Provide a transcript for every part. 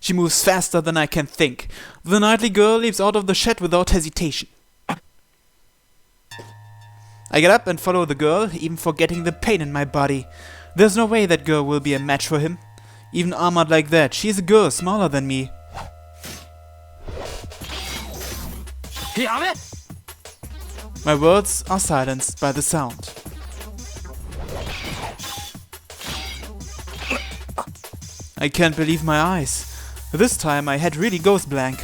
She moves faster than I can think. The knightly girl leaps out of the shed without hesitation. I get up and follow the girl, even forgetting the pain in my body. There's no way that girl will be a match for him. Even armored like that, she's a girl smaller than me. My words are silenced by the sound. I can't believe my eyes. This time my head really goes blank.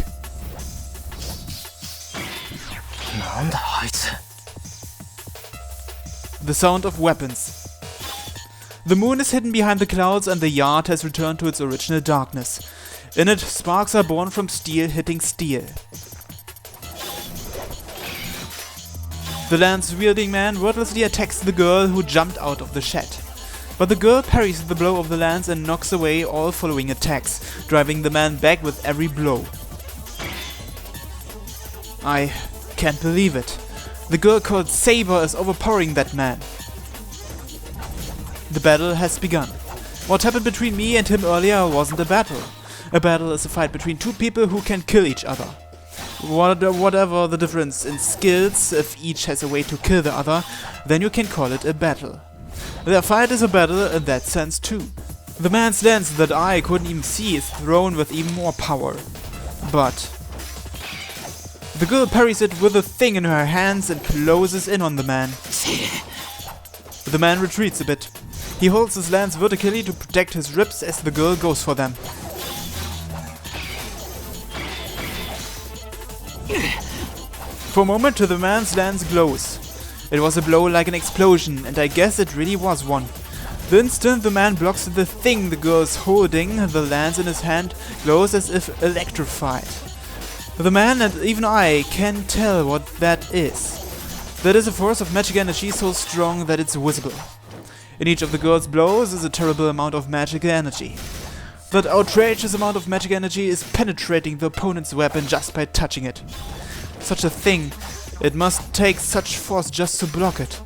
The sound of weapons. The moon is hidden behind the clouds and the yard has returned to its original darkness. In it, sparks are born from steel hitting steel. The lance-wielding man wordlessly attacks the girl who jumped out of the shed. But the girl parries the blow of the lance and knocks away all following attacks, driving the man back with every blow. I can't believe it. The girl called Saber is overpowering that man. The battle has begun. What happened between me and him earlier wasn't a battle. A battle is a fight between two people who can kill each other. Whatever the difference in skills, if each has a way to kill the other, then you can call it a battle. Their fight is a battle in that sense too. The man's lance that I couldn't even see is thrown with even more power. But the girl parries it with a thing in her hands and closes in on the man. The man retreats a bit. He holds his lance vertically to protect his ribs as the girl goes for them. For a moment the man's lance glows. It was a blow like an explosion, and I guess it really was one. The instant the man blocks the thing the girl's holding, the lance in his hand glows as if electrified. The man and even I can tell what that is. That is a force of magic energy so strong that it's visible. In each of the girl's blows is a terrible amount of magic energy. That outrageous amount of magic energy is penetrating the opponent's weapon just by touching it. Such a thing, it must take such force just to block it.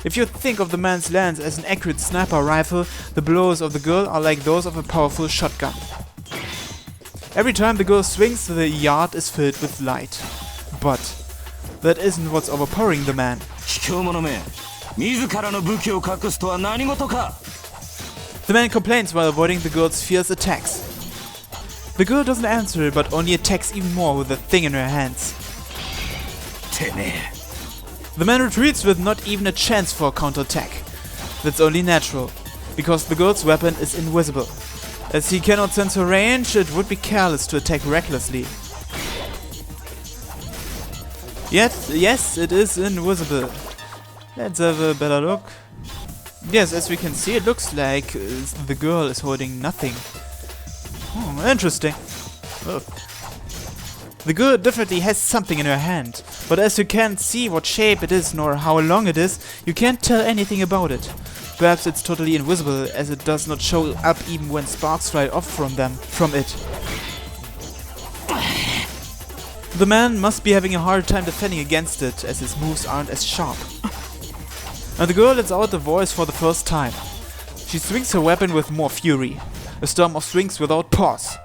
If you think of the man's lance as an accurate sniper rifle, the blows of the girl are like those of a powerful shotgun. Every time the girl swings, the yard is filled with light. But that isn't what's overpowering the man. The man complains while avoiding the girl's fierce attacks. The girl doesn't answer, but only attacks even more with the thing in her hands. The man retreats with not even a chance for a counterattack. That's only natural, because the girl's weapon is invisible. As he cannot sense her range, it would be careless to attack recklessly. Yet, yes, it is invisible. Let's have a better look. Yes, as we can see, it looks like the girl is holding nothing. Interesting. The girl definitely has something in her hand, but as you can't see what shape it is nor how long it is, you can't tell anything about it. Perhaps it's totally invisible, as it does not show up even when sparks fly off from it. The man must be having a hard time defending against it, as his moves aren't as sharp. And the girl lets out a voice for the first time. She swings her weapon with more fury. A storm of swings without pause.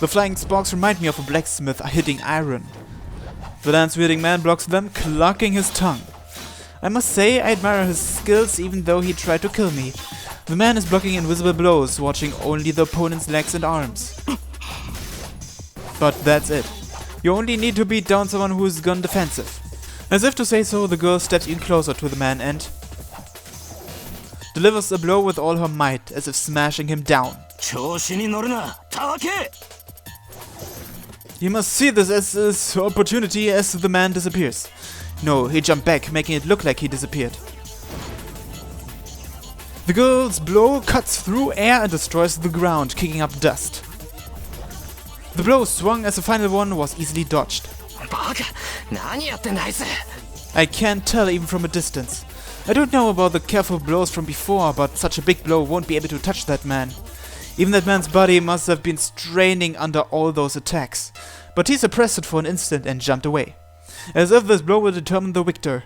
The flying sparks remind me of a blacksmith hitting iron. The lance-wielding man blocks them, clucking his tongue. I must say, I admire his skills even though he tried to kill me. The man is blocking invisible blows, watching only the opponent's legs and arms. But that's it. You only need to beat down someone who is gone defensive. As if to say so, the girl steps even closer to the man and delivers a blow with all her might, as if smashing him down. You must see this as his opportunity as the man disappears. No, he jumped back, making it look like he disappeared. The girl's blow cuts through air and destroys the ground, kicking up dust. The blow swung as the final one was easily dodged. I can't tell even from a distance. I don't know about the careful blows from before, but such a big blow won't be able to touch that man. Even that man's body must have been straining under all those attacks. But he suppressed it for an instant and jumped away, as if this blow would determine the victor.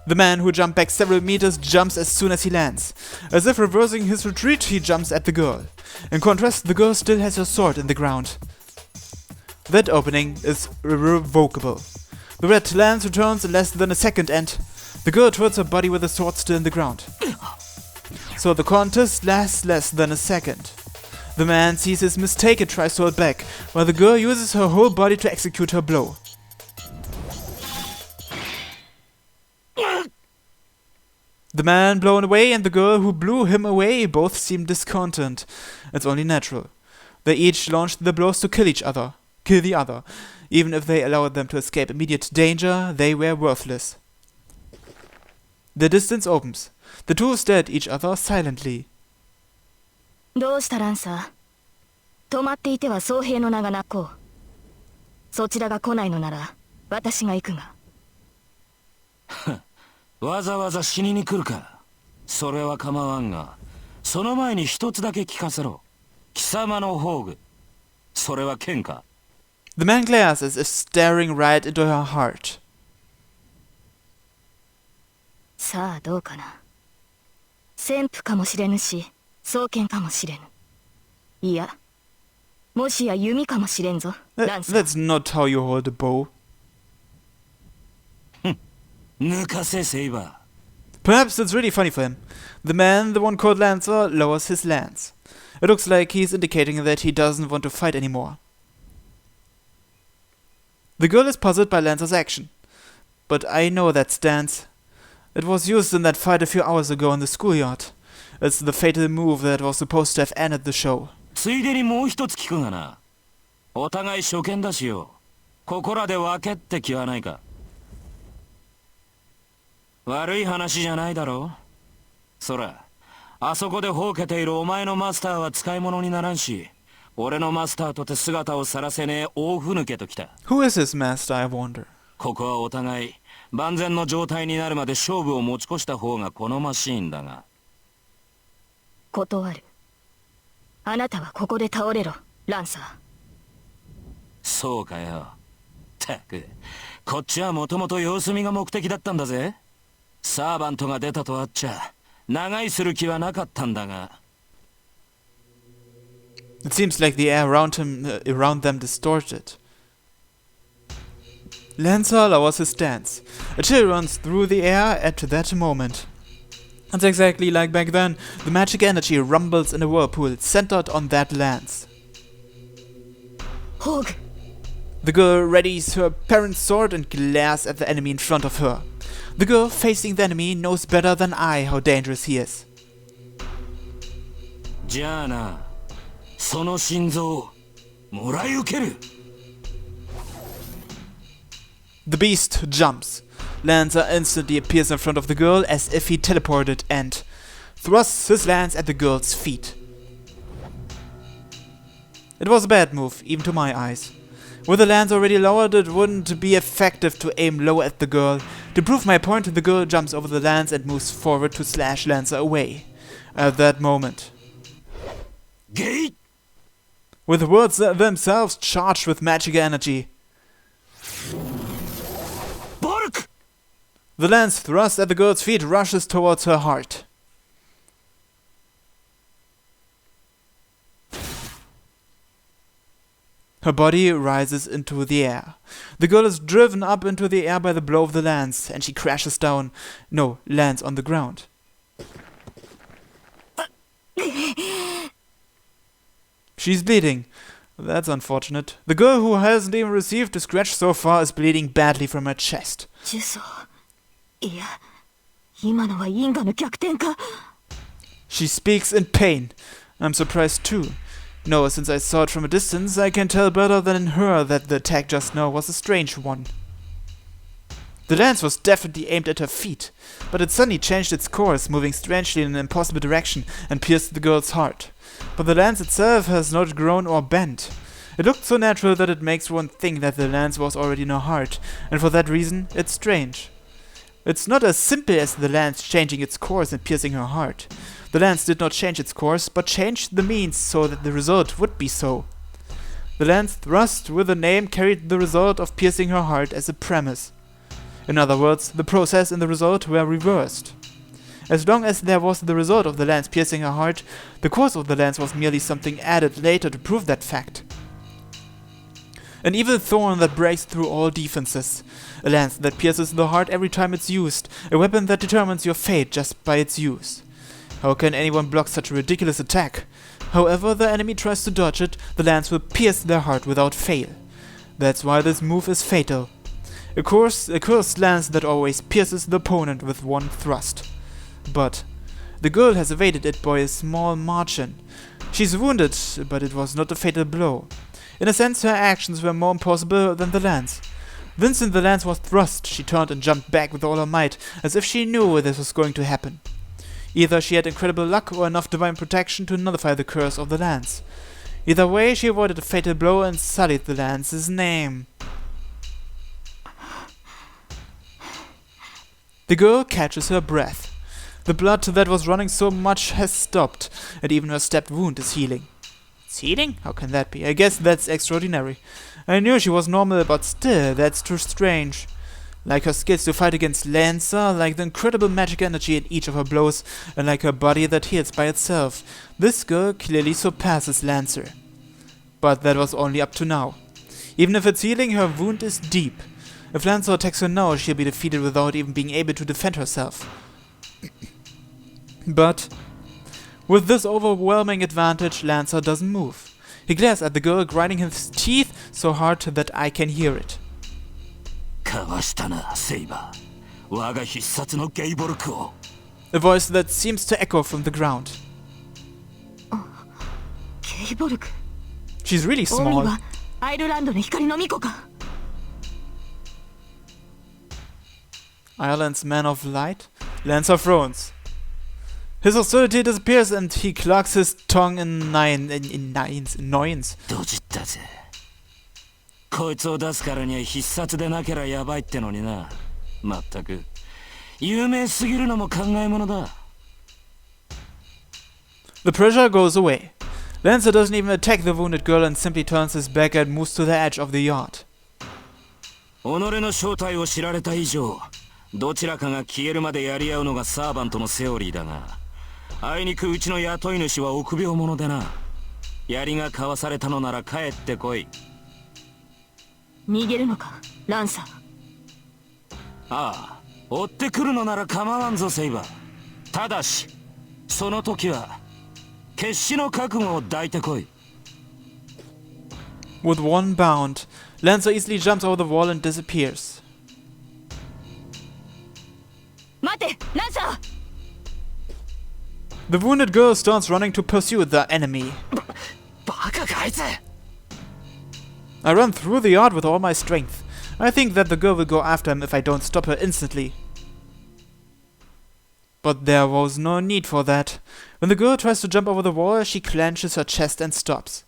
The man who jumped back several meters jumps as soon as he lands. As if reversing his retreat, he jumps at the girl. In contrast, the girl still has her sword in the ground. That opening is irrevocable. The red lance returns in less than a second and the girl turns her body with the sword still in the ground. So the contest lasts less than a second. The man sees his mistake and tries to hold back, while the girl uses her whole body to execute her blow. The man blown away and the girl who blew him away both seem discontent. It's only natural. They each launched their blows to kill the other. Even if they allowed them to escape immediate danger, they were worthless. The distance opens. The two stare at each other silently. どうしたランサー？止まっていては僧兵の名が泣こう。そちらが来ないのなら私が行くが。わざわざ死にに来るか。それは構わんが、その前に一つだけ聞かせろ。貴様の宝具。それは剣か。The man glares as if staring right into her heart. さあどうかな。旋風かもしれぬし、双剣かもしれぬ。いや、もしや弓かもしれんぞ。ランサー。That's not how you hold a bow. 抜かせセイバー。 Perhaps it's really funny for him. The man, the one called Lancer, lowers his lance. It looks like he's indicating that he doesn't want to fight anymore. The girl is puzzled by Lancer's action. But I know that stance. It was used in that fight a few hours ago in the schoolyard. It's the fatal move that was supposed to have ended the show. ついでにもう一つ聞くがな。お互い初見だしよ。ここらで分けって気はないか。悪い話じゃないだろう。そら、あそこでほうけているお前のマスターは使い物にならんし、俺のマスターとて姿を晒せねえ大ふぬけときた。Who is his master, I wonder? ここはお互い万全の状態になるまで勝負を持ち越した方が好ましいんだが。断る。あなたはここで倒れろ、ランサー。そうかよ。たく、こっちはもともと様子見が目的だったんだぜ。サーバントが出たとあっちゃ長居する気はなかったんだが。It seems like the air around them distorted. Lancer lowers his stance. A chill runs through the air at that moment. It's exactly like back then. The magic energy rumbles in a whirlpool centered on that lance. ホーグ。 The girl readies her parent's sword and glares at the enemy in front of her. The girl facing the enemy knows better than I how dangerous he is. じゃあな、その心臓もらい受ける。The beast jumps. Lancer instantly appears in front of the girl as if he teleported and thrusts his lance at the girl's feet. It was a bad move, even to my eyes. With the lance already lowered, it wouldn't be effective to aim low at the girl. To prove my point, the girl jumps over the lance and moves forward to slash Lancer away. At that moment, Gate! with the words themselves charged with magic energy, Bark! the lance thrust at the girl's feet rushes towards her heart. Her body rises into the air. The girl is driven up into the air by the blow of the lance, and she crashes down. No, lands on the ground. She's bleeding. That's unfortunate. The girl who hasn't even received a scratch so far is bleeding badly from her chest. 呪詛。いや、今のは因果の逆転か。 She speaks in pain. I'm surprised too. No, since I saw it from a distance, I can tell better than in her that the attack just now was a strange one. The lance was definitely aimed at her feet, but it suddenly changed its course, moving strangely in an impossible direction, and pierced the girl's heart. But the lance itself has not grown or bent. It looked so natural that it makes one think that the lance was already in her heart, and for that reason, it's strange. It's not as simple as the lance changing its course and piercing her heart. The lance did not change its course, but changed the means so that the result would be so. The lance thrust with the name carried the result of piercing her heart as a premise. In other words, the process and the result were reversed. As long as there was the result of the lance piercing her heart, the course of the lance was merely something added later to prove that fact. An evil thorn that breaks through all defenses. A lance that pierces the heart every time it's used. A weapon that determines your fate just by its use. How can anyone block such a ridiculous attack? However the enemy tries to dodge it, the lance will pierce their heart without fail. That's why this move is fatal. A cursed lance that always pierces the opponent with one thrust. But the girl has evaded it by a small margin. She's wounded, but it was not a fatal blow. In a sense, her actions were more impossible than the lance. The instant the lance was thrust, she turned and jumped back with all her might, as if she knew this was going to happen. Either she had incredible luck or enough divine protection to nullify the curse of the lance. Either way, she avoided a fatal blow and sullied the lance's name. The girl catches her breath. The blood that was running so much has stopped, and even her stabbed wound is healing. It's healing? How can that be? I guess that's extraordinary. I knew she was normal, but still, that's too strange. Like her skills to fight against Lancer, like the incredible magic energy in each of her blows, and like her body that heals by itself, this girl clearly surpasses Lancer. But that was only up to now. Even if it's healing, her wound is deep. If Lancer attacks her now, she'll be defeated without even being able to defend herself. But with this overwhelming advantage, Lancer doesn't move. He glares at the girl, grinding his teeth so hard that I can hear it. A voice that seems to echo from the ground. She's really small. Ireland's Man of Light? Lancer frowns. His hostility disappears and he clocks his tongue in annoyance. こいつを出すからには必殺でなけりゃやばいってのにな。まったく有名すぎるのも考えものだ。The pressure goes away. Lancer doesn't even attack the wounded girl and simply turns his back and moves to the edge of the yard. 己の正体を知られた以上、どちらかが消えるまでやり合うのがサーバントのセオリーだが、あいにくうちの雇い主は臆病者でな。槍が交わされたのなら帰ってこい。逃げるのか、ランサー。ああ、追ってくるのなら構わんぞセイバー。ただし、その時は決死の覚悟を抱いてこい。With one bound, Lancer easily jumps over the wall and disappears. 待て、ランサー。The wounded girl starts running to pursue the enemy. バカかあいつ。I run through the yard with all my strength. I think that the girl will go after him if I don't stop her instantly. But there was no need for that. When the girl tries to jump over the wall, she clenches her chest and stops.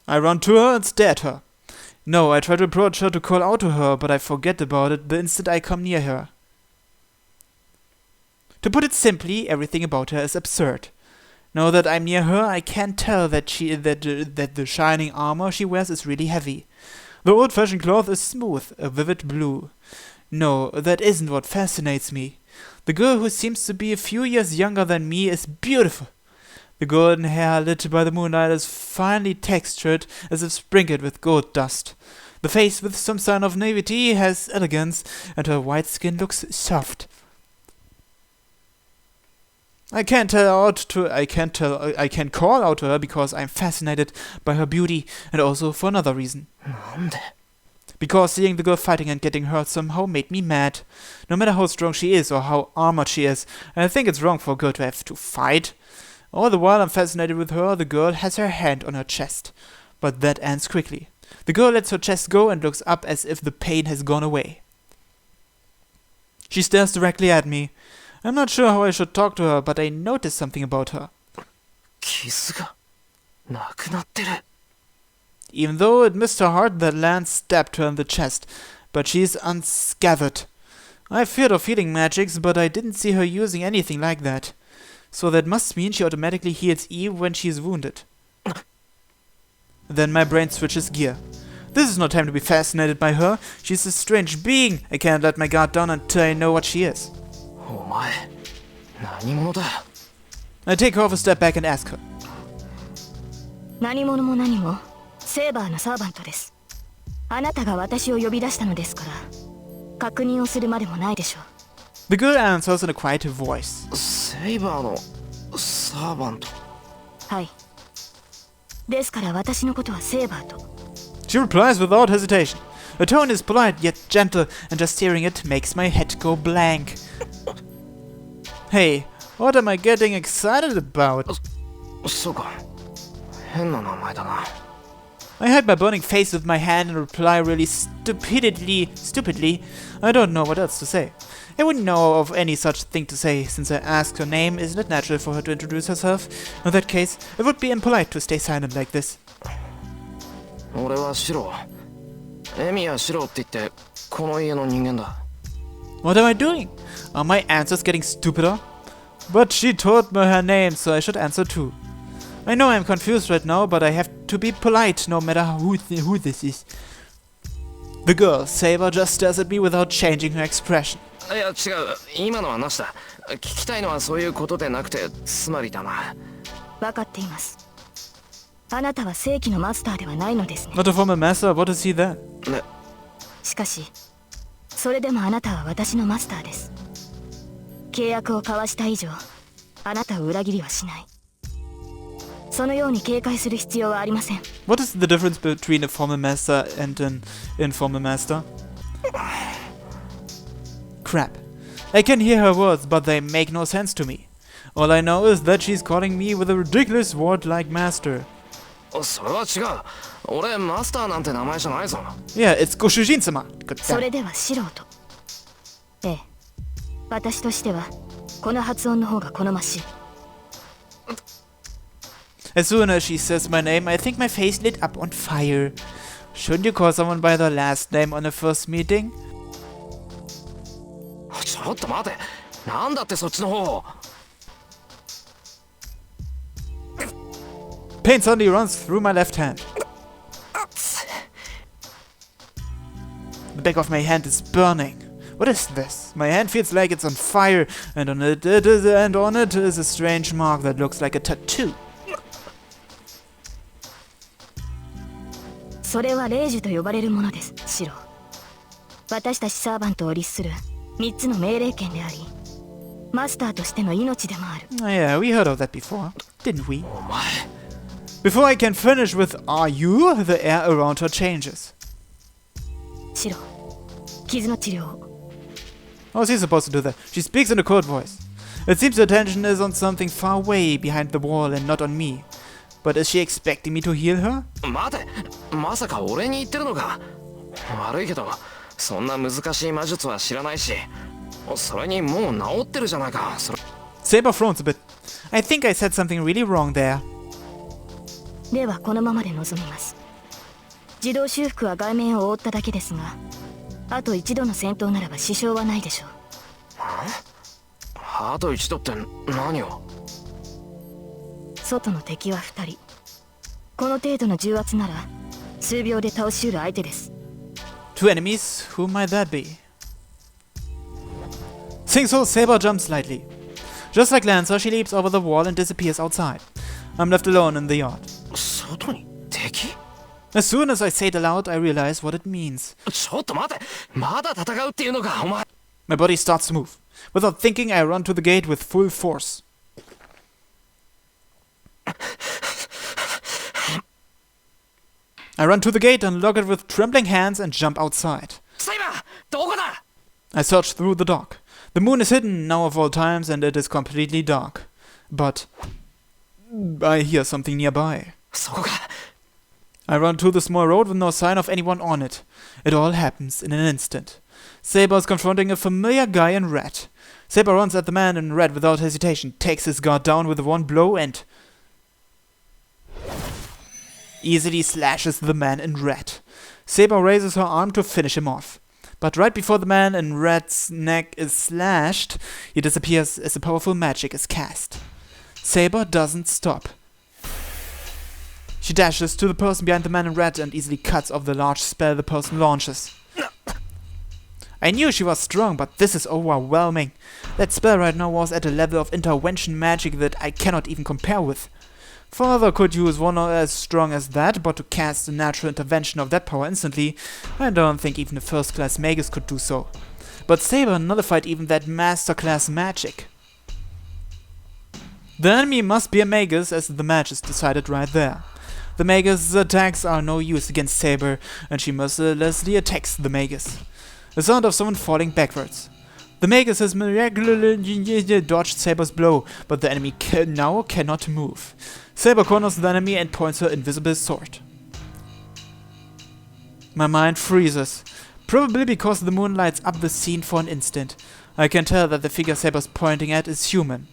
I run to her and stare at her. No, I try to approach her to call out to her, but I forget about it the instant I come near her. To put it simply, everything about her is absurd. Now that I'm near her, I can tell that the shining armor she wears is really heavy. The old-fashioned cloth is smooth, a vivid blue. No, that isn't what fascinates me. The girl, who seems to be a few years younger than me, is beautiful. The golden hair lit by the moonlight is finely textured, as if sprinkled with gold dust. The face, with some sign of naivety, has elegance, and her white skin looks soft. I can't call out to her because I'm fascinated by her beauty, and also for another reason. Because seeing the girl fighting and getting hurt somehow made me mad. No matter how strong she is or how armored she is, I think it's wrong for a girl to have to fight. All the while I'm fascinated with her, the girl has her hand on her chest. But that ends quickly. The girl lets her chest go and looks up as if the pain has gone away. She stares directly at me. I'm not sure how I should talk to her, but I notice something about her. Even though it missed her heart, the lance stabbed her in the chest, but she's unscathed. I feared of healing magics, but I didn't see her using anything like that. So that must mean she automatically heals Eve when she is wounded. Then my brain switches gear. This is no time to be fascinated by her. She's a strange being. I can't let my guard down until I know what she is. お前何者だ。 I take her off a step back and ask her. 何者も何もセーバーのサーバントです。あなたが私を呼び出したのですから確認をするまでもないでしょう。 The girl answers in a quiet voice. セイバーのサーバント。はい。ですから私のことはセーバーと。 She replies without hesitation. Her tone is polite yet gentle, and just hearing it makes my head go blank. Hey, what am I getting excited about? そうか。変な名前だな。 I hide my burning face with my hand and reply really stupidly. I don't know what else to say. I wouldn't know of any such thing to say, since I asked her name. Isn't it natural for her to introduce herself? In that case, it would be impolite to stay silent like this. 俺はシロ。エミやシロって言ってこの家の人間だ。 What am I doing? Are my answers getting stupider? But she told me her name, so I should answer too. I know I'm confused right now, but I have to be polite no matter who this is. The girl, Saber, just stares at me without changing her expression. いや違う。今のはなしだ。聞きたいのはそういうことでなくて、つまりだな。分かっています。あなたは正規のマスターではないのですね。 Not a former master, what is he then? ね。しかしそれでもあなたは私のマスターです。契約を交わした以上あなたを裏切りはしない。そのように警戒する必要はありません。 What is the difference between a former master and an informal master? Crap. I can hear her words, but they make no sense to me. All I know is that she's calling me with a ridiculous word-like master. それは違う。俺マスターなんて名前じゃないぞ。 Yeah, it's Goshujin-sama. それでは素人。ええ、私としてはこの発音の方が好ましい。 As soon as she says my name, I think my face lit up on fire. Shouldn't you call someone by their last name on a first meeting? ちょっと待て。なんだってそっちの方。 Pain suddenly runs through my left hand. The back of my hand is burning. What is this? My hand feels like it's on fire, and on it is a strange mark that looks like a tattoo. それは霊樹と呼ばれるものです、シロ。私たちサーバントを律する3つの命令権であり、マスターとしての命でもある。Yeah, we heard of that before, didn't we? お前。 Before I can finish with "Are you?", the air around her changes. シロ、傷の治療を。 How is he supposed to do that? She speaks in a cold voice. It seems her attention is on something far away behind the wall and not on me. But is she expecting me to heal her? 待て。まさか俺に言ってるのか。悪いけどそんな難しい魔術は知らないし、それにもう治ってるじゃないか。それ。 Saber frowns a bit. I think I said something really wrong there. ではこのままで臨みます。自動修復は顔面を覆っただけですが、あと一度の戦闘ならば支障はないでしょう。あと一度って何を。外の敵は2人。この程度の重圧なら数秒で倒しうる相手です。 Two enemies? Who might that be? Saying so, Saber jumps slightly. Just like Lancer, she leaps over the wall and disappears outside. I'm left alone in the yard. 外に敵。 As soon as I say it aloud, I realize what it means. ちょっと待て。まだ戦うっていうのかお前。 My body starts to move. Without thinking, I run to the gate with full force. I run to the gate, unlock it with trembling hands, and jump outside. セイバー、どこだ。 I search through the dark. The moon is hidden now of all times, and it is completely dark. But I hear something nearby. そこか。 I run to the small road with no sign of anyone on it. It all happens in an instant. Saber is confronting a familiar guy in red. Saber runs at the man in red without hesitation, takes his guard down with one blow, and easily slashes the man in red. Saber raises her arm to finish him off. But right before the man in red's neck is slashed, he disappears as a powerful magic is cast. Saber doesn't stop. She dashes to the person behind the man in red and easily cuts off the large spell the person launches. I knew she was strong, but this is overwhelming. That spell right now was at a level of intervention magic that I cannot even compare with. Father could use one as strong as that, but to cast a natural intervention of that power instantly, I don't think even a first-class magus could do so. But Saber nullified even that master-class magic. The enemy must be a magus, as the match is decided right there. The magus' attacks are no use against Saber, and she mercilessly attacks the magus. The sound of someone falling backwards. The magus has miraculously dodged Saber's blow, but the enemy now cannot move. Saber corners the enemy and points her invisible sword. My mind freezes, probably because the moon lights up the scene for an instant. I can tell that the figure Saber's pointing at is human.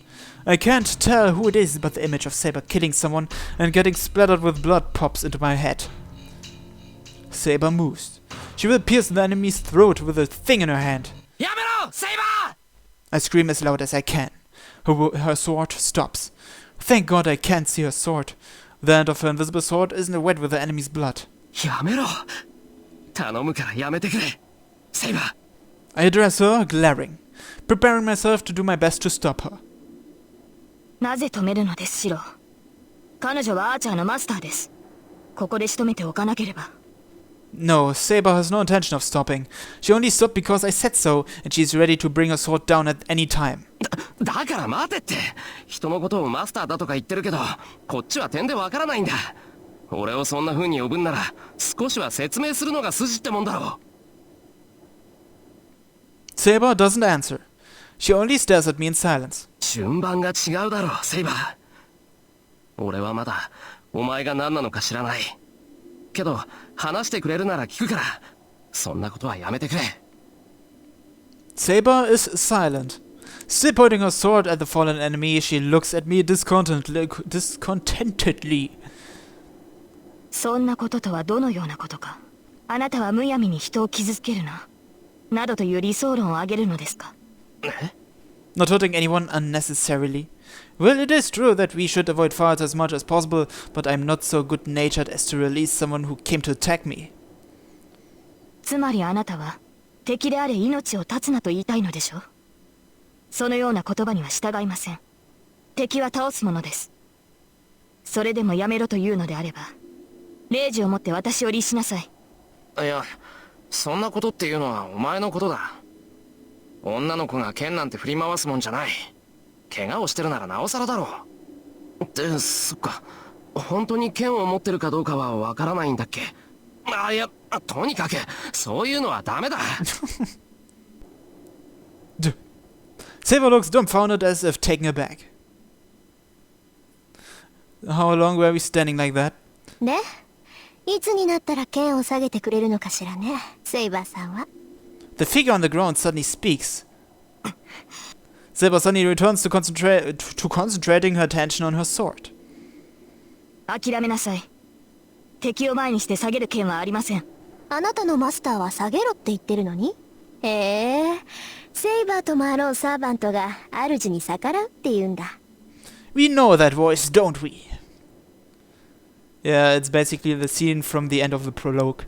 I can't tell who it is, but the image of Saber killing someone and getting splattered with blood pops into my head. Saber moves. She will pierce the enemy's throat with a thing in her hand. Yamero! Saber! I scream as loud as I can. Her sword stops. Thank God I can't see her sword. The end of her invisible sword isn't wet with the enemy's blood. Yamero! 頼むからやめてくれ Saber! I address her, glaring, preparing myself to do my best to stop her. なぜ止めるのです、シロ。彼女はアーチャーのマスターです。ここで仕留めておかなければ。No, Saber has no intention of stopping. She only stopped because I said so, and she's ready to bring her sword down at any time. だから待てって人のことをマスターだとか言ってるけどこっちは点でわからないんだ俺をそんな風に呼ぶんなら少しは説明するのが筋ってもんだろ Saber doesn't answer. She only stares at me in silence. 順番が違うだろセイバー俺はまだお前が何なのか知らないけど話してくれるなら聞くからそんなことはやめてくれ Saber is silent. Still pointing her sword at the fallen enemy, she looks at me discontentedly. そんなこととはどのようなことか。あなたはむやみに人を傷つけるな。などという理想論を挙げるのですか。Not hurting anyone unnecessarily. Well, it is true that we should avoid fights as much as possible, but I'm not so good-natured as to release someone who came to attack me. つまりあなたは敵であれ命を絶つなと言いたいのでしょう。そのような言葉には従いません。敵は倒すものです。それでもやめろというのであれば、令状を持って私を律しなさい。いや、そんなことっていうのはお前のことだ。女の子が剣なんて振り回すもんじゃない。怪我をしてるならなおさらだろう。ってそっか。本当に剣を持ってるかどうかはわからないんだっけ。あ、いや、とにかくそういうのはダメだ。Saber looks dumbfounded as if taken aback. How long were we standing like that? で、いつになったら剣を下げてくれるのかしらね、セイバーさんは。The figure on the ground suddenly speaks. Saber suddenly returns to concentrating her attention on her sword. 諦めなさい。敵を前にして下げる剣はありません。あなたのマスターは下げろって言ってるのに。へえ、セイバーとマロンサーバントが主に逆らうって言うんだ。We know that voice, don't we? Yeah, it's basically the scene from the end of the prologue.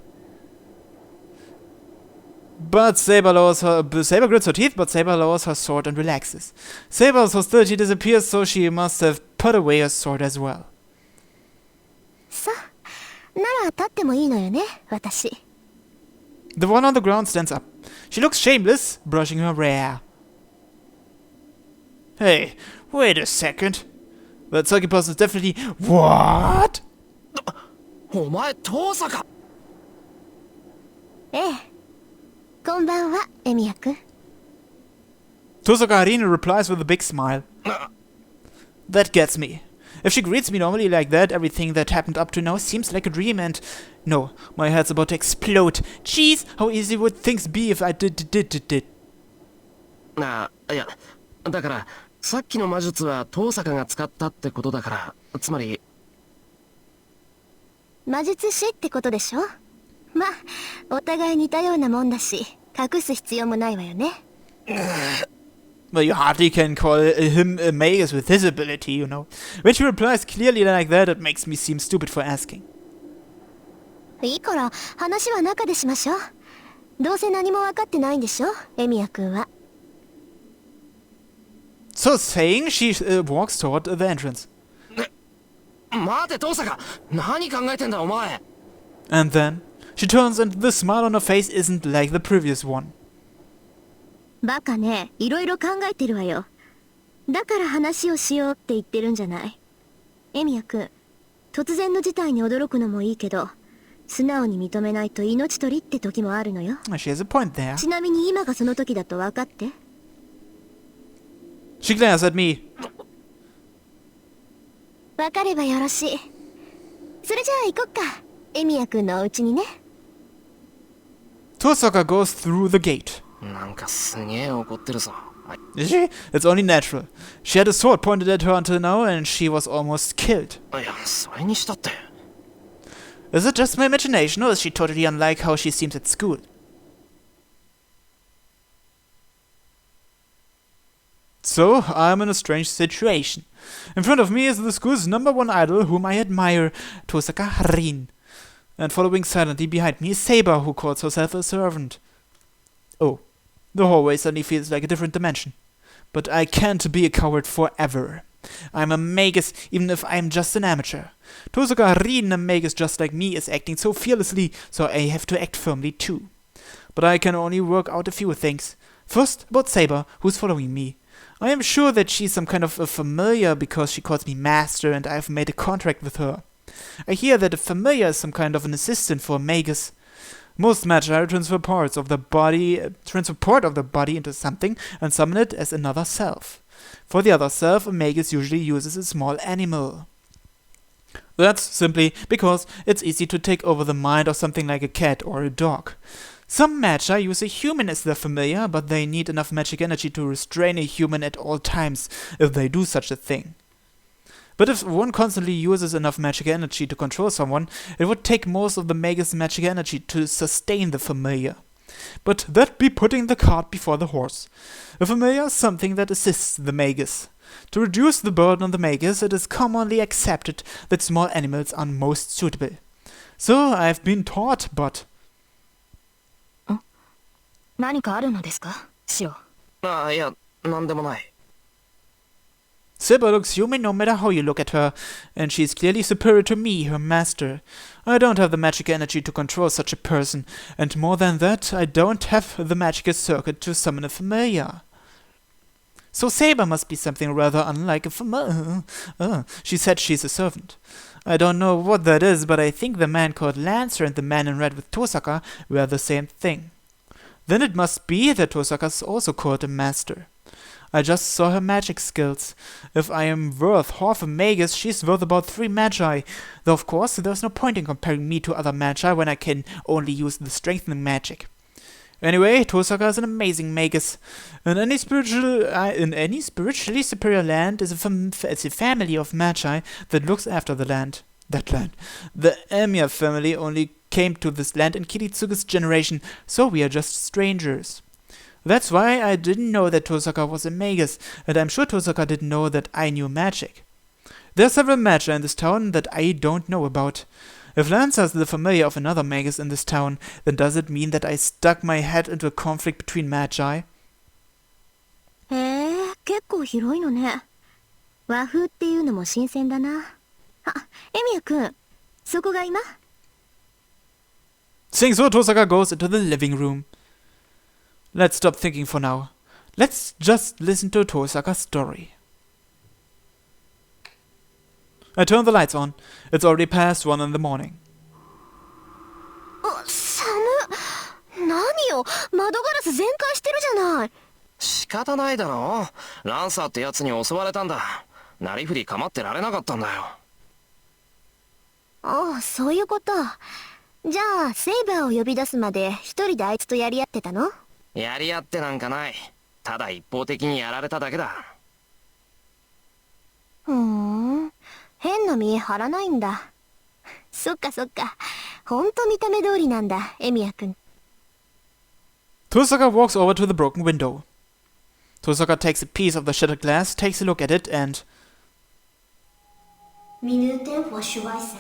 But Saber grits her teeth, but Saber lowers her sword and relaxes. Saber's hostility disappears, so she must have put away her sword as well. さあ、なら立ってもいいのよね、私。The one on the ground stands up. She looks shameless, brushing her hair. Hey, wait a second. That second person is definitely... What? お前遠さか。ええ。こんばんは、エミヤ君。Tosaka Harine replies with a big smile. That gets me. If she greets me normally like that, everything that happened up to now seems like a dream and... No, my head's about to explode. Jeez, how easy would things be if I did. あ、いや、だからさっきの魔術は遠坂が使ったってことだから、つまり魔術師ってことでしょ。まあ、お互い似たようなもんだし、隠す必要もないわよね。Well, you hardly can call him a Magus with his ability, you know. When she replies clearly like that, it makes me seem stupid for asking. いいから話は中でしましょう。どうせ何も分かってないんでしょ、エミヤ君は。So saying, she walks toward the entrance. 待て、父さんが何考えてんだお前。 And then, she turns and the smile on her face isn't like the previous one. バカね、いろいろ考えてるわよ。だから話をしようって言ってるんじゃない。エミヤ君、突然の事態に驚くのもいいけど、素直に認めないと命取りって時もあるのよ。She has a point there. ちなみに今がその時だと分かって。She glares at me. 分かればよろしい。それじゃあ行こっか。エミヤ君のお家にね。Tosaka goes through the gate. なんかすげえ怒ってるぞ。Is she? It's only natural. She had a sword pointed at her until now and she was almost killed. いや、それにしたって。Is it just my imagination or is she totally unlike how she seems at school? So, I'm in a strange situation. In front of me is the school's #1 idol whom I admire, Tosaka Rin. And following silently behind me is Saber, who calls herself a servant. Oh, the hallway suddenly feels like a different dimension. But I can't be a coward forever. I'm a Magus, even if I'm just an amateur. Tosaka Rin, a Magus just like me, is acting so fearlessly, so I have to act firmly too. But I can only work out a few things. First, about Saber, who's following me. I am sure that she's some kind of a familiar because she calls me master and I've made a contract with her. I hear that a familiar is some kind of an assistant for a Magus. Most Magi transfer part of the body into something and summon it as another self. For the other self, a Magus usually uses a small animal. That's simply because it's easy to take over the mind of something like a cat or a dog. Some Magi use a human as their familiar, but they need enough magic energy to restrain a human at all times if they do such a thing. But if one constantly uses enough magic energy to control someone, it would take most of the Magus' magic energy to sustain the familiar. But that'd be putting the cart before the horse. A familiar is something that assists the Magus. To reduce the burden on the Magus, it is commonly accepted that small animals are most suitable. So I've been taught, but... 何かあるのですか、シオ。いや、なんでもない。Saber looks human no matter how you look at her, and she is clearly superior to me, her master. I don't have the magic energy to control such a person, and more than that, I don't have the magic circuit to summon a familiar. So Saber must be something rather unlike a familiar. She said she's a servant. I don't know what that is, but I think the man called Lancer and the man in red with Tosaka were the same thing. Then it must be that Tosaka's also called a master. I just saw her magic skills. If I am worth half a Magus, she's worth about 3 Magi. Though of course, there's no point in comparing me to other Magi when I can only use the strengthening magic. Anyway, Tosaka is an amazing Magus. In any spiritually superior land is a family of Magi that looks after the land. That land. The Emiya family only came to this land in Kiritsugu's generation, so we are just strangers. That's why I didn't know that Tosaka was a Magus, and I'm sure Tosaka didn't know that I knew magic. There are several Magi in this town that I don't know about. If Lancer is the familiar of another Magus in this town, then does it mean that I stuck my head into a conflict between Magi? 結構広いのね。和風っていうのも新鮮だな。あ、エミヤ君、そこが今？ Saying so, Tosaka goes into the living room. Let's stop thinking for now. Let's just listen to Tosaka's story. I turn the lights on. It's already past 1 in the morning. 寒っ。何よ、窓ガラス全開してるじゃない。仕方ないだろ。ランサーってやつに襲われたんだ。なりふり構ってられなかったんだよ。ああ、そういうこと。じゃあ、セイバーを呼び出すまで一人であいつとやり合ってたの？やり合ってなんかない。ただ一方的にやられただけだ。変な見え張らないんだ。そっかそっか。ほんと見た目通りなんだ、エミヤ君。Tosaka walks over to the broken window. Tosaka takes a piece of the shattered glass, takes a look at it, and... Minuten vor Schweißen.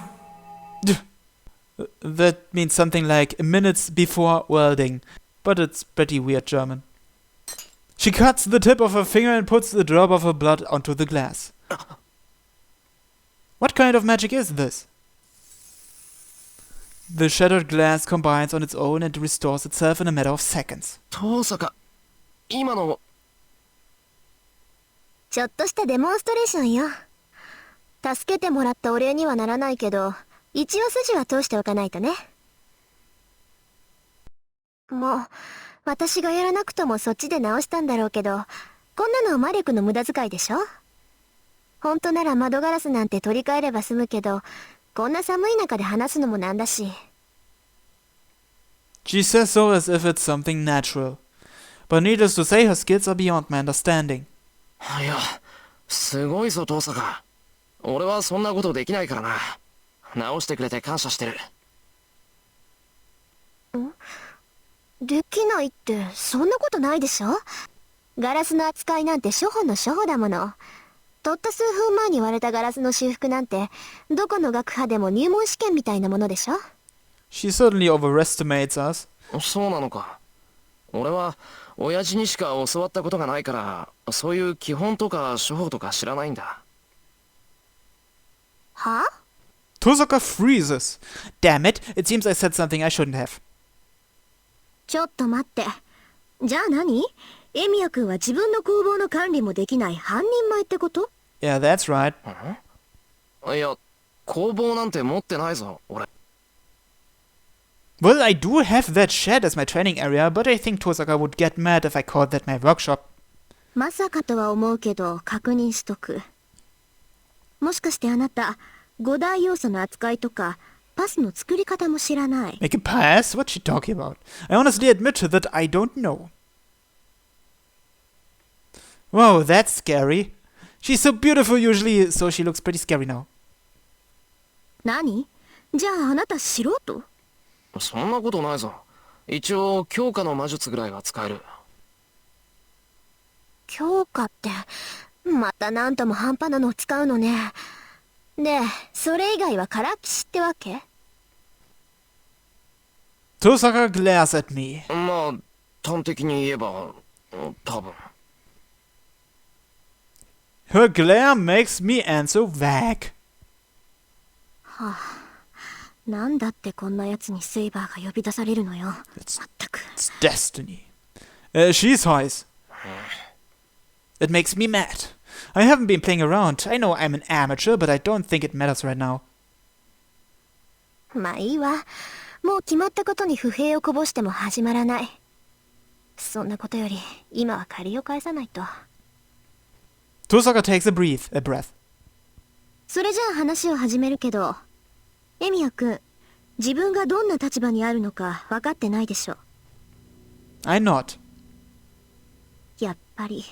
That means something like minutes before welding, but it's pretty weird German. She cuts the tip of her finger and puts the drop of her blood onto the glass. What kind of magic is this? The shattered glass combines on its own and restores itself in a matter of seconds. 遠坂、今の、ちょっとしたデモンストレーションよ。助けてもらったお礼にはならないけど、一応筋は通しておかないとね。もう、私がやらなくともそっちで直したんだろうけど、こんなの魔力の無駄遣いでしょ？本当なら窓ガラスなんて取り替えれば済むけど、こんな寒い中で話すのもなんだし。She says so as if it's something natural. But needless to say, her skills are beyond my understanding. いや、すごいぞ遠坂。俺はそんなことできないからな。直してくれて感謝してる。できないってそんなことないでしょ？ガラスの扱いなんて初歩の初歩だもの。たった数分前に割れたガラスの修復なんてどこの学派でも入門試験みたいなものでしょ？ She certainly overestimates us. そうなのか。俺は親父にしか教わったことがないから、そういう基本とか処方とか知らないんだ。は？ Tosaka freezes. Damn it, it seems I said something I shouldn't have. ちょっと待って。じゃあ何？エミヤ君は自分の工房の管理もできない半人前ってこと？ Yeah, that's right. いや、工房なんて持ってないぞ、俺。Well, I do have that shed as my training area, but I think Tosaka would get mad if I called that my workshop. まさかとは思うけど確認しとく。もしかしてあなた、5大要素の扱いとか、パスの作り方も知らない。Make a pass? What's she talking about? I honestly admit that I don't know. Whoa, that's scary. She's so beautiful usually, so she looks pretty scary now. 何？じゃああなた素人？そんなことないぞ。一応強化の魔術ぐらいは使える。強化って、またなんとも半端なのを使うのね。で、それ以外はからっきしってわけ？ Tosaka glares at me. まあ、端的に言えば、多分。Her glare makes me answer vague. なんだってこんな奴にセイバーが呼び出されるのよ。まったく。It's destiny. She sighs. It makes me mad. I haven't been playing around. I know I'm an amateur, but I don't think it matters right now. まあいいわ。もう決まったことに不平をこぼしても始まらない。そんなことより、今は借りを返さないと。Tosaka takes a breath. それじゃあ話を始めるけど、エミヤ君、自分がどんな立場にあるのか分かってないでしょ。I nod. やっぱり。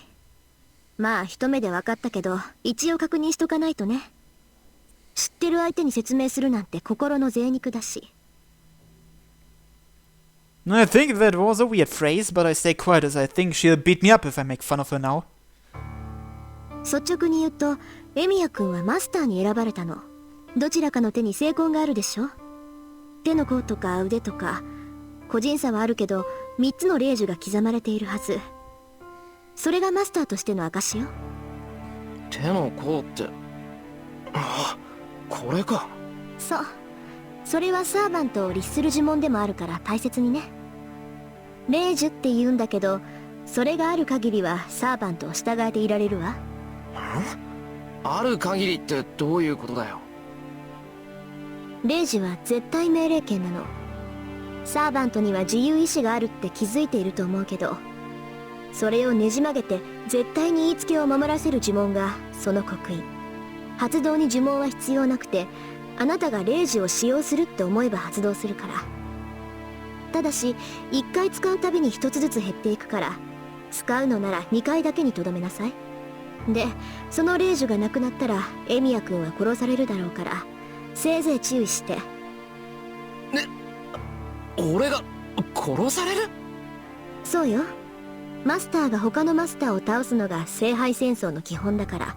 まあ一目で分かったけど、一応確認しとかないとね。知ってる相手に説明するなんて心の贅肉だし。I think that was a weird phrase, but I stay quiet as I think she'll beat me up if I make fun of her now. 率直に言うと、エミヤ君はマスターに選ばれたの。どちらかの手に成功があるでしょ。手の甲とか腕とか、個人差はあるけど、3つの霊樹が刻まれているはず。それがマスターとしての証よ。手の甲って、あ、これか。そう。それはサーバントを律する呪文でもあるから大切にね。霊樹って言うんだけど、それがある限りはサーバントを従えていられるわ。ある限りってどういうことだよ。霊樹は絶対命令権なの。サーバントには自由意志があるって気づいていると思うけど、それをねじ曲げて絶対に言いつけを守らせる呪文がその刻印。発動に呪文は必要なくて、あなたが霊樹を使用するって思えば発動するから。ただし1回使うたびに1つずつ減っていくから、使うのなら2回だけにとどめなさい。で、その霊樹がなくなったらエミヤ君は殺されるだろうから、せいぜい注意して。俺が殺される？そうよ。マスターが他のマスターを倒すのが聖杯戦争の基本だから。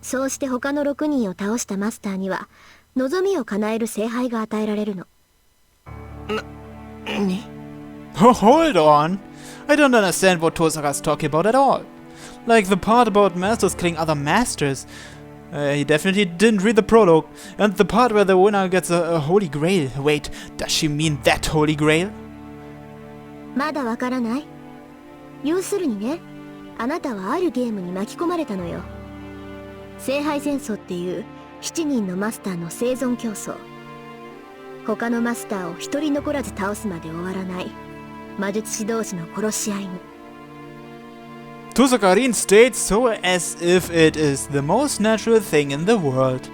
そうして他の6人を倒したマスターには望みを叶える聖杯が与えられるの。Oh, hold on. I don't understand what Tosaka's talking about at all. Like the part about masters killing other masters. He definitely didn't read the prologue. And the part where the winner gets a holy grail. Wait, does she mean that holy grail? まだわからない？要するにね、あなたはあるゲームに巻き込まれたのよ。聖杯戦争っていう7人のマスターの生存競争。他のマスターを一人残らず倒すまで終わらない魔術師同士の殺し合いに。Tosaka reinstates so as if it is the most natural thing in the world.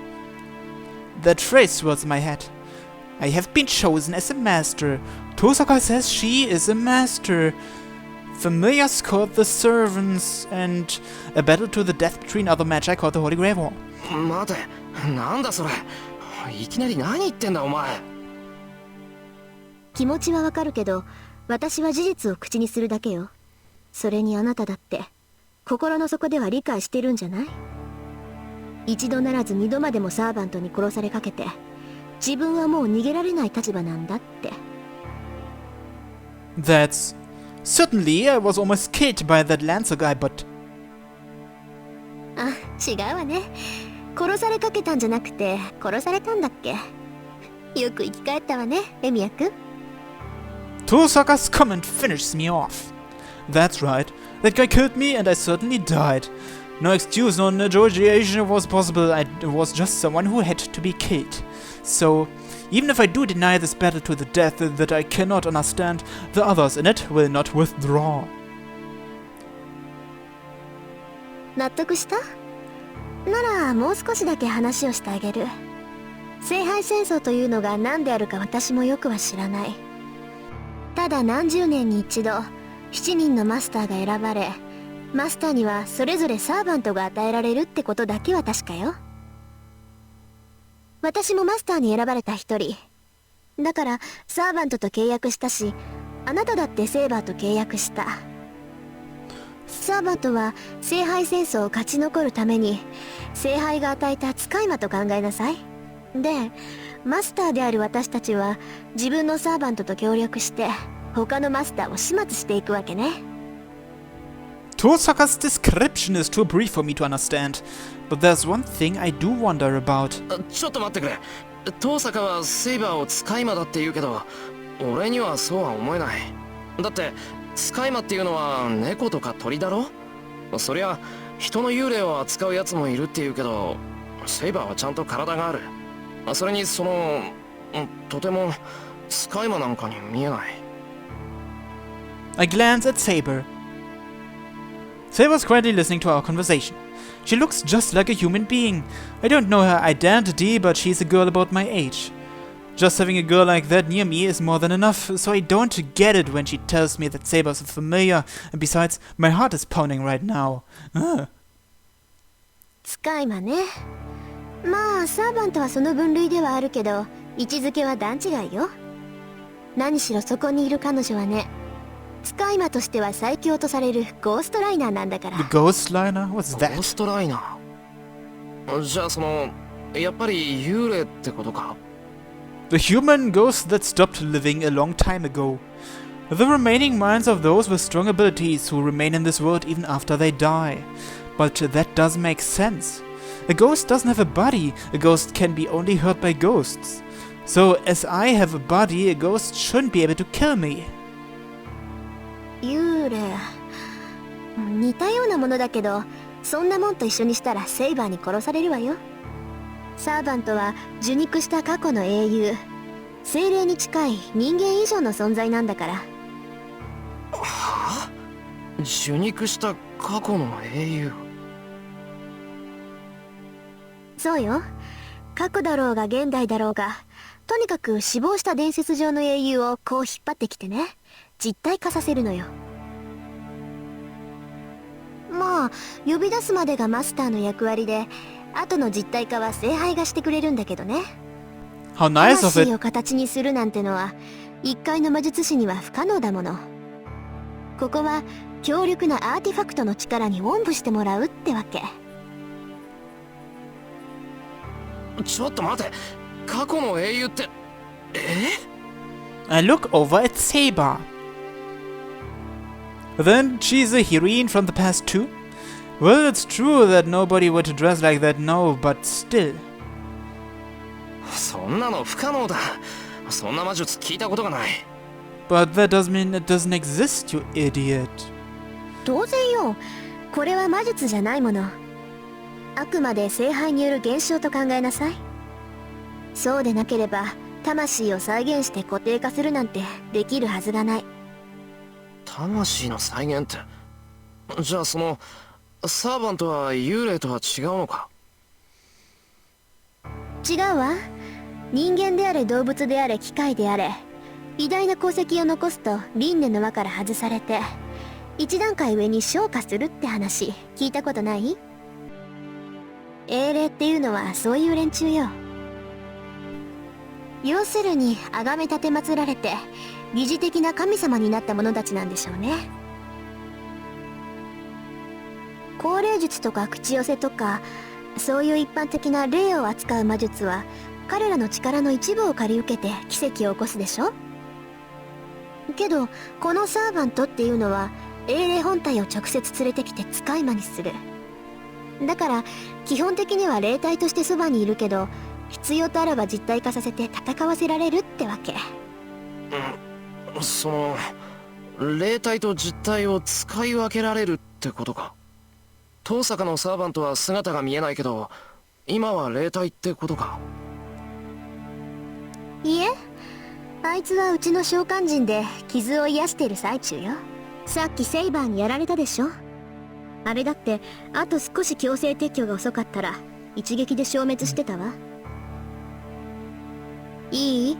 That phrase swirls in my head. I have been chosen as a master. Tosaka says she is a master. Familiars called the servants, and a battle to the death between other magi called the Holy Grail War. 待て、なんだそれ。いきなり何言ってんだお前。気持ちはわかるけど、私は事実を口にするだけよ。それにあなただって心の底では理解してるんじゃない？一度ならず二度までもサーバントに殺されかけて、自分はもう逃げられない立場なんだって。That's... Certainly, I was almost killed by that Lancer guy, but... あ、違うわね。殺されかけたんじゃなくて、殺されたんだっけ？よく生き返ったわね、エミヤくん。Tosaka's comment finishes me off. That's right, that guy killed me and I certainly died. No excuse, no negotiation was possible, I was just someone who had to be killed. So, even if I do deny this battle to the death that I cannot understand, the others in it will not withdraw. 納得した？ならもう少しだけ話をしてあげる。聖杯戦争というのが何であるか私もよくは知らない。ただ何十年に一度7人のマスターが選ばれ、マスターにはそれぞれサーバントが与えられるってことだけは確かよ。私もマスターに選ばれた一人だからサーバントと契約したし、あなただってセーバーと契約した。サーバントは聖杯戦争を勝ち残るために聖杯が与えた使い魔と考えなさい。で、マスターである私たちは自分のサーバントと協力して他のマスターを始末していくわけね。Tosaka's description is too brief for me to understand, but there's one thing I do wonder about. ちょっと待ってくれ。遠坂はセイバーを使い魔だって言うけど、俺にはそうは思えない。だって使い魔っていうのは猫とか鳥だろ。そりゃ人の幽霊を扱うやつもいるって言うけど、セイバーはちゃんと体がある。それにとても使い魔なんかに見えない。I glance at Saber. Saber's quietly listening to our conversation. She looks just like a human being. I don't know her identity, but she's a girl about my age. Just having a girl like that near me is more than enough, so I don't get it when she tells me that Saber's a familiar, and besides, my heart is pounding right now. 使い魔ね。まあサーバントはその分類ではあるけど、位置づけは段違いよ。何しろそこにいる彼女はね、使い魔としては最強とされるゴーストライナーなんだから。The Ghost Liner? What's ゴー that? ストライナー。じゃあやっぱり幽霊ってことか。The human ghost that stopped living a long time ago. The remaining minds of those with strong abilities who remain in this world even after they die. But that does make sense. A ghost doesn't have a body. A ghost can be only hurt by ghosts. So, as I have a body, a ghost shouldn't be able to kill me. 幽霊。似たようなものだけど、そんなもんと一緒にしたらセイバーに殺されるわよ。サーバントは受肉した過去の英雄、精霊に近い人間以上の存在なんだから。はあ？受肉した過去の英雄。そうよ。過去だろうが現代だろうが、とにかく死亡した伝説上の英雄をこう引っ張ってきてね、実体化させるのよ。まあ呼び出すまでがマスターの役割で、後の実体化は聖杯がしてくれるんだけどね。 How nice of 魂 it. を形にするなんてのは一介の魔術師には不可能だもの。ここは強力なアーティファクトの力におんぶしてもらうってわけ。ちょっと待て、過去の英雄って、I look over at Saber. Then she's a heroine from the past too? Well, it's true that nobody would dress like that now, but still. そんなの不可能だ。そんな魔術聞いたことがない。But that doesn't mean it doesn't exist, you idiot. 当然よ。これは魔術じゃないもの。あくまで聖杯による現象と考えなさい。そうでなければ魂を再現して固定化するなんてできるはずがない。魂の再現って、じゃあそのサーバントは幽霊とは違うのか？違うわ。人間であれ動物であれ機械であれ、偉大な功績を残すと輪廻の輪から外されて一段階上に昇華するって話聞いたことない？英霊っていうのはそういう連中よ。要するに崇め立て祀られて疑似的な神様になった者たちなんでしょうね。降霊術とか口寄せとか、そういう一般的な霊を扱う魔術は彼らの力の一部を借り受けて奇跡を起こすでしょ。けどこのサーバントっていうのは英霊本体を直接連れてきて使い魔にする。だから基本的には霊体としてそばにいるけど、必要とあれば実体化させて戦わせられるってわけ。その霊体と実体を使い分けられるってことか。遠坂のサーバントは姿が見えないけど、今は霊体ってことか。いえ、あいつはうちの召喚人で傷を癒している最中よ。さっきセイバーにやられたでしょ。あれだってあと少し強制撤去が遅かったら一撃で消滅してたわ。いい？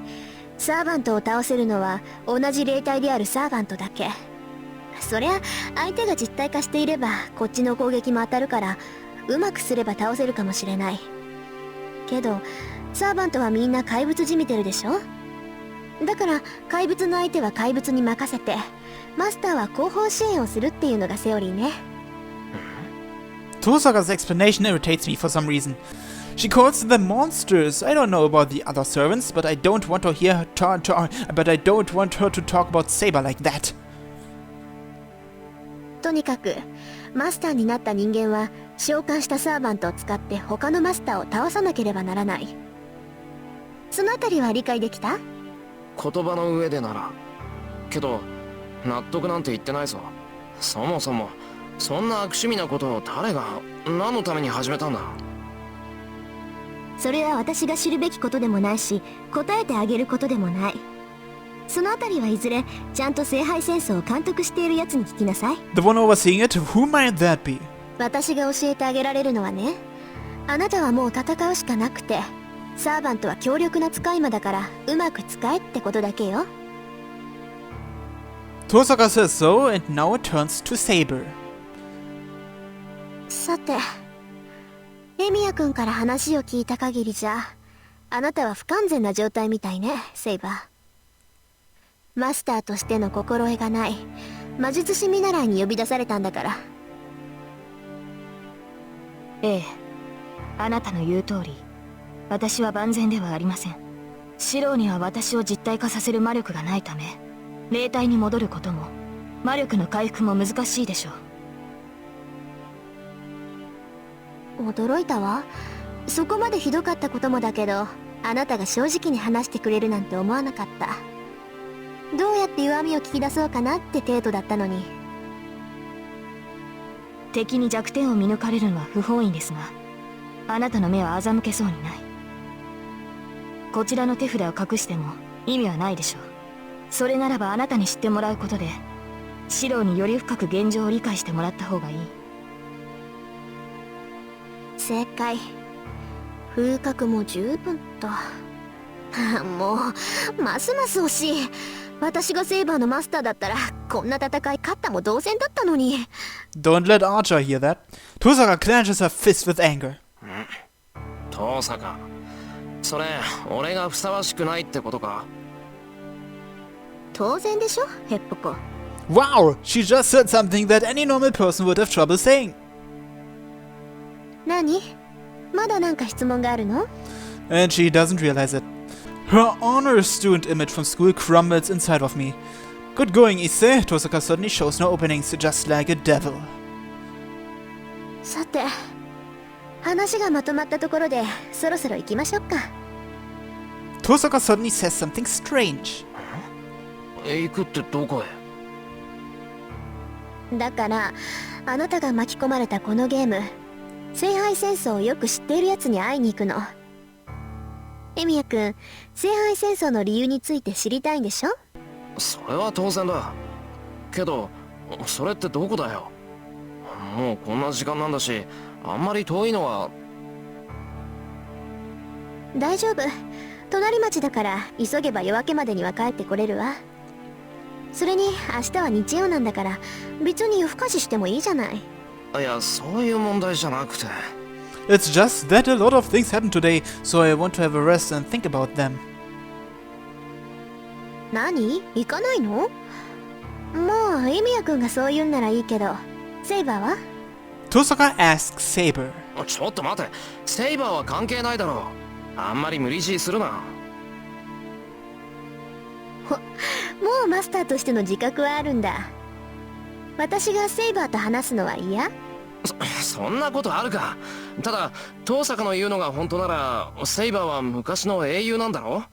サーバントを倒せるのは同じ霊体であるサーバントだけ。そりゃ相手が実体化していればこっちの攻撃も当たるから、うまくすれば倒せるかもしれないけど、サーバントはみんな怪物じみてるでしょ。だから怪物の相手は怪物に任せて、マスターは後方支援をするっていうのがセオリーね。Tosaka's explanation irritates me for some reason. She calls them monsters. I don't know about the other servants, but I don't want her to talk about Saber like that. とにかくマスターになった人間は召喚したサーバントを使って他のマスターを倒さなければならない。そのあたりは理解できた？言葉の上でなら。けど納得なんて言ってないぞ。そもそもそんな悪趣味なことを誰が何のために始めたんだ？それは私が知るべきことでもないし、答えてあげることでもない。そのあたりはいずれちゃんと聖杯戦争を監督しているやつに聞きなさい。 The one overseeing it? Who might that be? 私が教えてあげられるのはね、あなたはもう戦うしかなくて、サーバントは強力な使い魔だからうまく使えってことだけよ。 Tosaka says so, and now it turns to Saber. さて、エミヤ君から話を聞いた限りじゃ、あなたは不完全な状態みたいね、セイバー。マスターとしての心得がない魔術師見習いに呼び出されたんだから。ええ、あなたの言う通り、私は万全ではありません。シローには私を実体化させる魔力がないため、霊体に戻ることも魔力の回復も難しいでしょう。驚いたわ。そこまでひどかったこともだけど、あなたが正直に話してくれるなんて思わなかった。どうやって弱みを聞き出そうかなって程度だったのに。敵に弱点を見抜かれるのは不本意ですが、あなたの目は欺けそうにない。こちらの手札を隠しても意味はないでしょう。それならばあなたに知ってもらうことで、シローにより深く現状を理解してもらった方がいい。正解。風格も十分と。もうますます惜しい。私がセイバーのマスターだったらこんな戦い勝ったも同然だったのに。 Don't let Archer hear that. Tosaka clenches her fist with anger. 遠坂、それ俺がふさわしくないってことか？当然でしょ、ヘッポコ。Wow! She just said something that any normal person would have trouble saying. 何？まだなんか質問があるの？ And she doesn't realize it. Her honor student image from school crumbles inside of me. Good going, Issei. Tosaka suddenly shows no openings, just like a devil. さて、話がまとまったところでそろそろ行きましょうか。Tosaka suddenly says something strange. 行くってどこへ？だからあなたが巻き込まれたこのゲーム、聖杯戦争をよく知っているやつに会いに行くの。エミヤくん、聖杯戦争の理由について知りたいんでしょ？それは当然だ。けどそれってどこだよ？もうこんな時間なんだし、あんまり遠いのは。大丈夫、隣町だから急げば夜明けまでには帰ってこれるわ。それに明日は日曜なんだから別に夜更かししてもいいじゃない。いや、そういう問題じゃなくて。It's just that a lot of things happened today, so I want to have a rest and think about them. 何？行かないの？もうエミヤくんがそう言うんならいいけど、セイバーは？ Tosaka asks Saber. ちょっと待て、セイバーは関係ないだろう。あんまり無理強いするな。もうマスターとしての自覚はあるんだ。私がセイバーと話すのは嫌？そんなことあるか。ただ遠坂の言うのが本当なら、セイバーは昔の英雄なんだろ。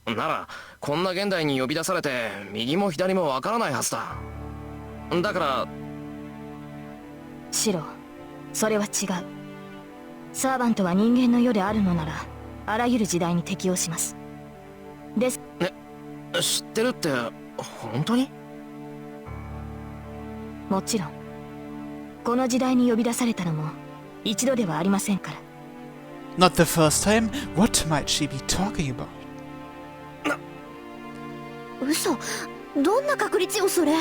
ならこんな現代に呼び出されて右も左もわからないはずだ。だから。シロ、それは違う。サーバントは人間の世であるのならあらゆる時代に適応します。です。知ってるって本当に？もちろん。この時代に呼び出されたのも一度ではありませんから。 Not the first time? What might she be talking about? 嘘、どんな確率よそれ。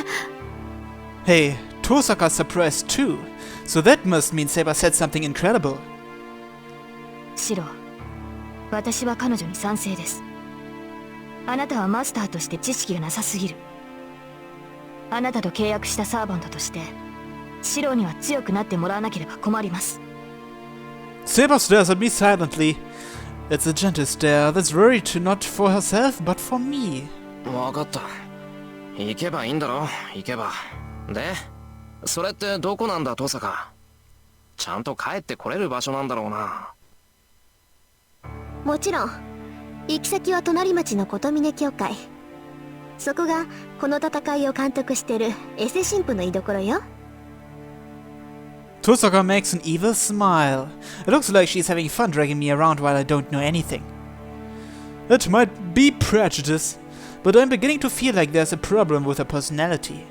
Hey, Tosaka's surprised too. So that must mean Saber said something incredible. シロ、私は彼女に賛成です。あなたはマスターとして知識がなさすぎる。あなたと契約したサーバントとしてシロには強くなってもらわなければ困ります。 Saber stares at me silently. It's a gentle stare that's worried not for herself but for me. わかった。行けばいいんだろ、行けば。で、それってどこなんだ、遠坂。ちゃんと帰ってこれる場所なんだろうな。もちろん。行き先は隣町の琴峰教会。そこがこの戦いを監督してるエセ神父の居所よ。 Tosaka makes an evil smile. It looks like she's having fun dragging me around while I don't know anything. It might be prejudice, but I'm beginning to feel like there's a problem with her personality.